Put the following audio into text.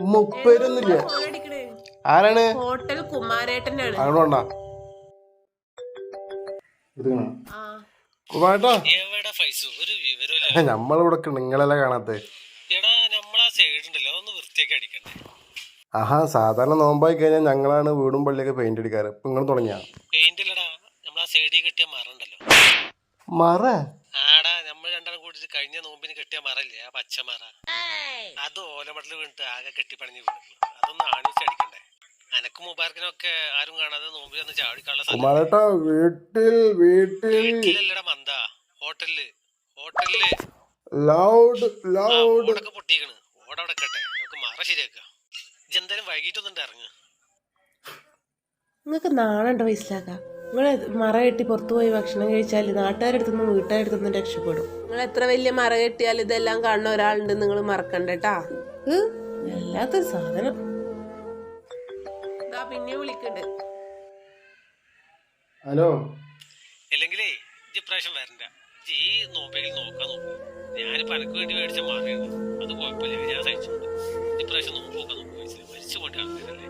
ഉമ്മ ഉപ്പേരൊന്നുമില്ല. ആരാണ്? ഹോട്ടൽ കുമാരേട്ടനാണ്. അങ്ങോട്ടാ കുമാരേട്ടാ, നമ്മളിവിടെ നിങ്ങളെല്ലാം കാണാത്ത. ആഹാ, സാധാരണ നോമ്പായി കഴിഞ്ഞാൽ ഞങ്ങളാണ് വീടും പള്ളിയൊക്കെ പെയിന്റ് അടിക്കാറ്. ഇപ്പൊ നിങ്ങൾ തുടങ്ങിയാ മറ? ആടാ, നമ്മൾ രണ്ടാളും കൂടിട്ട് കഴിഞ്ഞ നോമ്പിന് കെട്ടിയ മറല്ലേ, ആ പച്ചമറ. അത് ഓലമടല് വീണിട്ട് ആകെ കെട്ടിപ്പണിഞ്ഞ് വീണു. അതൊന്ന് ആണിച്ചടിക്കണ്ടേ. അനക്കും മുബാർക്കിനൊക്കെ ആരും കാണാതെ നോമ്പിൽ ഒന്ന് ചാടിക്കാനുള്ള കുമാരേട്ടാ, വീട്ടിലല്ലടാ മന്ദ, ഹോട്ടലില് ലൗഡ് ഓടൊക്കെ പൊട്ടിക്കണ്. ഓടവിടെ കട്ടെ, നമുക്ക് മറ ശരിയാക്ക. ഇജെന്തായാലും വൈകിട്ടൊന്നും ഇറങ്ങുക. നിങ്ങൾക്ക് നാളുണ്ടോ വയസ്സിലാക്ക? നിങ്ങൾ മറ കെട്ടി പുറത്തു പോയി ഭക്ഷണം കഴിച്ചാൽ നാട്ടുകാരെടുത്തുനിന്നും വീട്ടുകാരെടുത്തുനിന്നും രക്ഷപ്പെടും. നിങ്ങൾ എത്ര വലിയ മറ കെട്ടിയാൽ ഇതെല്ലാം കാണുന്ന ഒരാളുണ്ട്, നിങ്ങൾ മറക്കണ്ടേട്ടാ. വല്ലാത്തൊരു സാധനം. പിന്നെ വിളിക്കണ്ട്. ഹലോ. ഇല്ലെങ്കിലേ ഇപ്രാവശ്യം വരണ്ട. ഈ നോമ്പെങ്കിൽ നോക്കാൻ നോക്കൂ. ഞാനിപ്പോ എനക്ക് വേണ്ടി മേടിച്ച മാറിയത് അത് കുഴപ്പമില്ല, ഞാൻ സഹിച്ചോണ്ട്. ഇപ്രാവശ്യം നോമ്പ് നോക്കാൻ നോക്കും. മരിച്ചു പോയിട്ട് ആൾക്കാരല്ലേ.